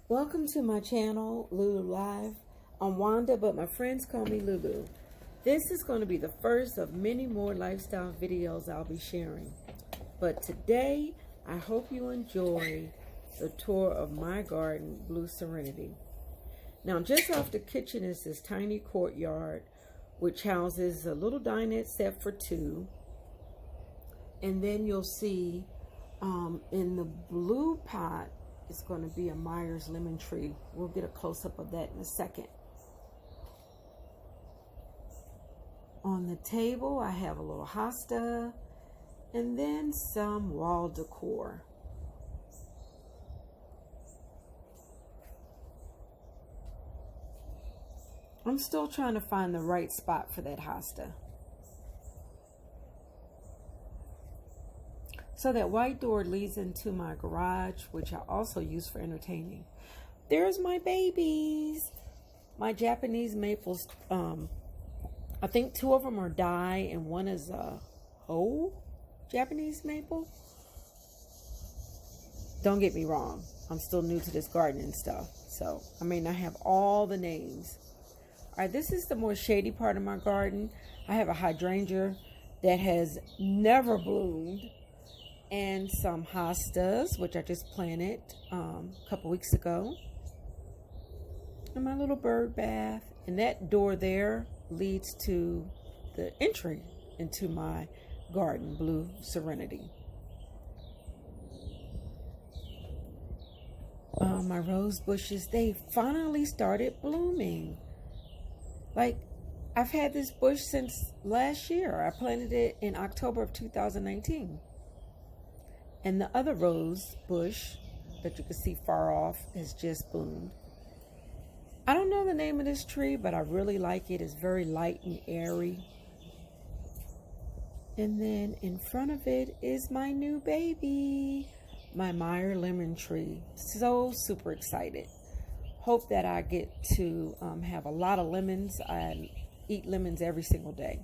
Welcome to my channel, Lulu Live. I'm Wanda, but my friends call me Lulu. This is going to be the first of many more lifestyle videos I'll be sharing. But today, I hope you enjoy the tour of my garden, Blue Serenity. Now, just off the kitchen is this tiny courtyard, which houses a little dinette set for two. And then you'll see in the blue pot, it's going to be a Myers lemon tree. We'll get a close-up of that in a second. On the table, I have a little hosta and then some wall decor. I'm still trying to find the right spot for that hosta. So that white door leads into my garage, which I also use for entertaining. There's my babies. My Japanese maples. I think two of them are dye and one is a whole Japanese maple. Don't get me wrong. I'm still new to this gardening stuff. So I may not have all the names. All right, this is the more shady part of my garden. I have a hydrangea that has never bloomed. And some hostas, which I just planted a couple weeks ago. And my little bird bath. And that door there leads to the entry into my garden, Blue Serenity. My rose bushes, they finally started blooming. Like, I've had this bush since last year. I planted it in October of 2019. And the other rose bush that you can see far off has just bloomed. I don't know the name of this tree, but I really like it. It's very light and airy. And then in front of it is my new baby, my Meyer lemon tree. So super excited. Hope that I get to have a lot of lemons. I eat lemons every single day.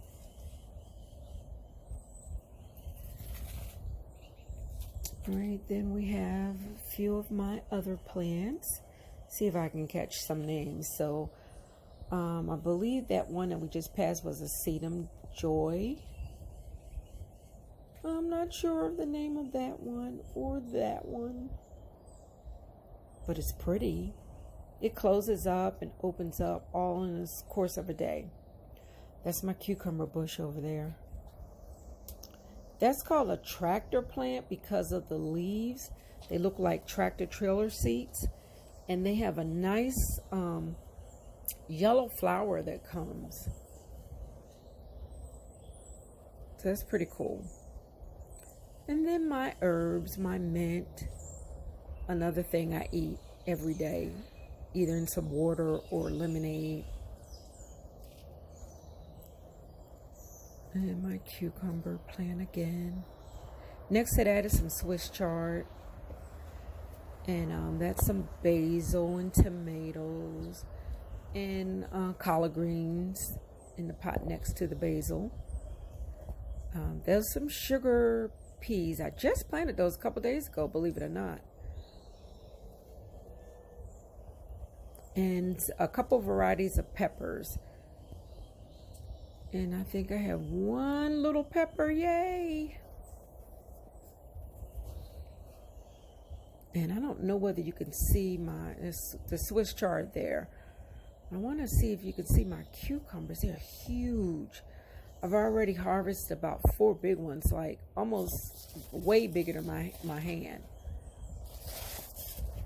All right, then we have a few of my other plants. See if I can catch some names. So I believe that one that we just passed was a sedum joy. I'm not sure of the name of that one or that one, but it's pretty. It closes up and opens up all in the course of a day. That's my cucumber bush over there. That's called a tractor plant because of the leaves. They look like tractor trailer seats. And they have a nice yellow flower that comes. So that's pretty cool. And then my herbs, my mint. Another thing I eat every day. Either in some water or lemonade. And my cucumber plant again. Next to that is some Swiss chard. And that's some basil and tomatoes. And collard greens in the pot next to the basil. There's some sugar peas. I just planted those a couple days ago, believe it or not. And a couple varieties of peppers. And I think I have one little pepper, yay! And I don't know whether you can see the Swiss chard there. I want to see if you can see my cucumbers. They're huge. I've already harvested about 4 big ones, like almost way bigger than my hand.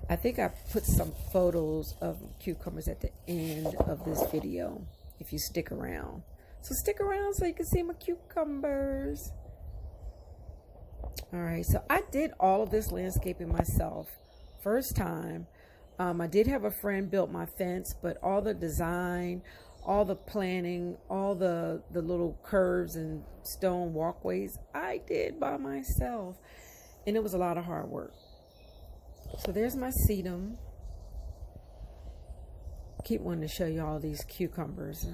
I think I put some photos of cucumbers at the end of this video, if you stick around. So stick around so you can see my cucumbers. All right, so I did all of this landscaping myself. First time. I did have a friend build my fence, but all the design, all the planning, all the little curves and stone walkways, I did by myself. And it was a lot of hard work. So there's my sedum. Keep wanting to show you all these cucumbers.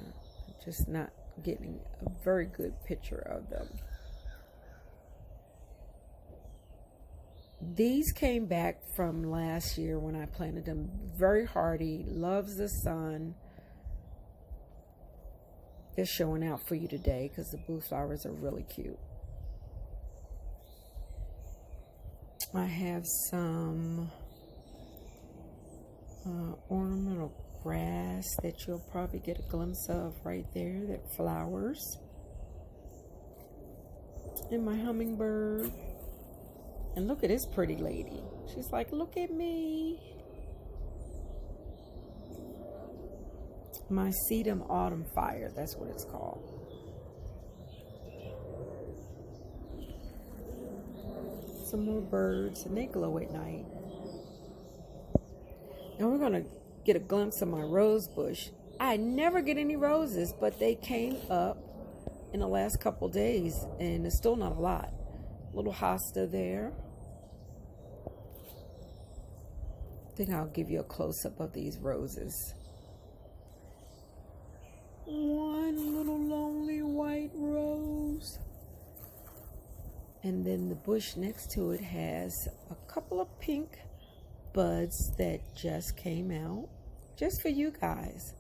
Just not getting a very good picture of them. These came back from last year when I planted them. Very hardy, loves the sun. They're showing out for you today because the blue flowers are really cute. I have some ornamental grass that you'll probably get a glimpse of right there that flowers. And my hummingbird. And look at this pretty lady. She's like, look at me. My sedum autumn fire, that's what it's called. Some more birds, and they glow at night. Now we're gonna get a glimpse of my rose bush. I never get any roses, but they came up in the last couple days, and it's still not a lot. Little hosta there. I think I'll give you a close-up of these roses. One little lonely white rose. And then the bush next to it has a couple of pink buds that just came out. Just for you guys.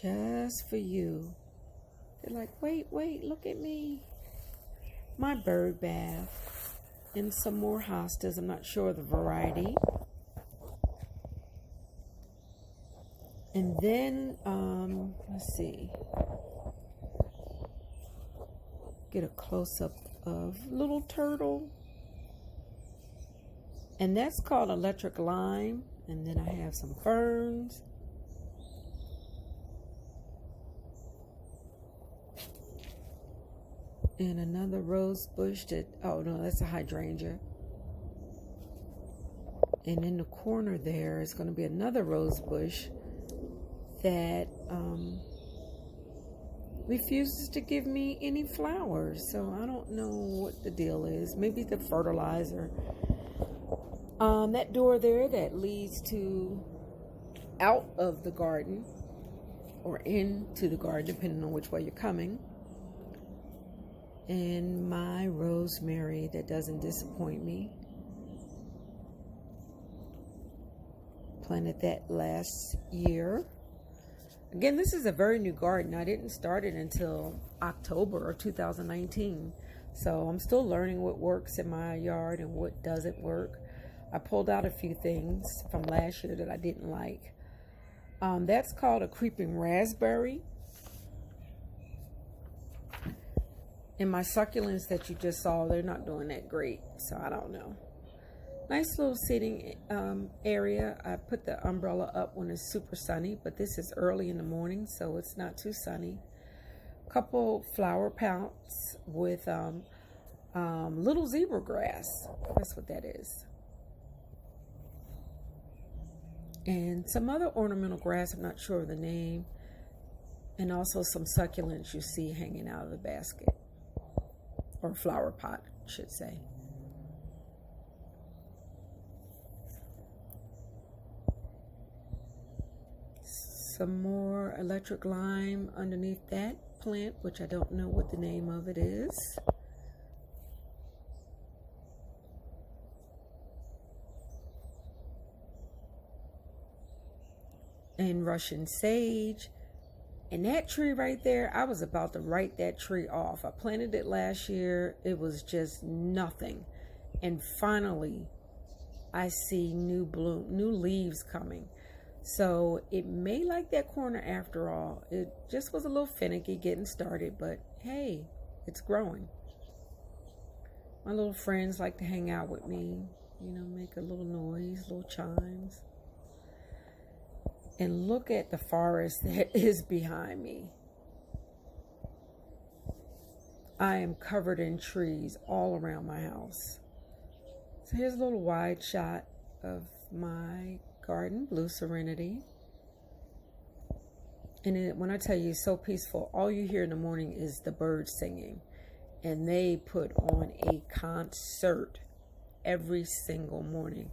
Just for you. They're like, wait, look at me. My bird bath. And some more hostas. I'm not sure of the variety. And then, let's see. Get a close-up of little turtle. And that's called electric lime. And then I have some ferns. And another rose bush that, oh no, that's a hydrangea. And in the corner there is going to be another rose bush that refuses to give me any flowers. So I don't know what the deal is. Maybe the fertilizer. That door there that leads to out of the garden or into the garden, depending on which way you're coming. And my rosemary that doesn't disappoint me. Planted that last year. Again, this is a very new garden. I didn't start it until October of 2019. So I'm still learning what works in my yard and what doesn't work. I pulled out a few things from last year that I didn't like. That's called a creeping raspberry. And my succulents that you just saw, they're not doing that great. So I don't know. Nice little sitting area. I put the umbrella up when it's super sunny, but this is early in the morning, so it's not too sunny. Couple flower pots with little zebra grass. That's what that is. And some other ornamental grass, I'm not sure of the name. And also some succulents you see hanging out of the basket. Or flower pot, I should say. Some more electric lime underneath that plant, which I don't know what the name of it is. And Russian sage. And that tree right there, I was about to write that tree off. I planted it last year. It was just nothing. And finally, I see new leaves coming. So it may like that corner after all. It just was a little finicky getting started, but hey, it's growing. My little friends like to hang out with me, you know, make a little noise, little chimes. And look at the forest that is behind me. I am covered in trees all around my house. So here's a little wide shot of my garden, Blue Serenity. And when I tell you it's so peaceful, all you hear in the morning is the birds singing. And they put on a concert every single morning.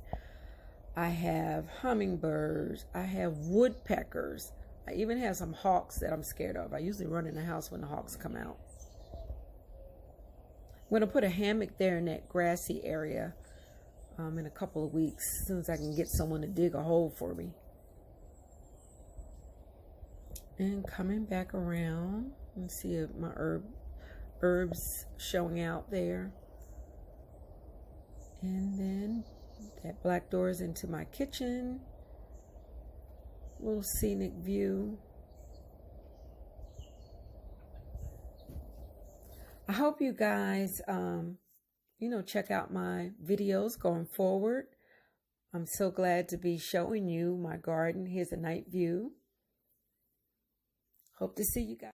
I have hummingbirds. I have woodpeckers. I even have some hawks that I'm scared of. I usually run in the house when the hawks come out. going to put a hammock there in that grassy area in a couple of weeks, as soon as I can get someone to dig a hole for me. And coming back around, let's see if my herbs showing out there. And then that black door is into my kitchen. Little scenic view. I hope you guys, check out my videos going forward. I'm so glad to be showing you my garden. Here's a night view. Hope to see you guys.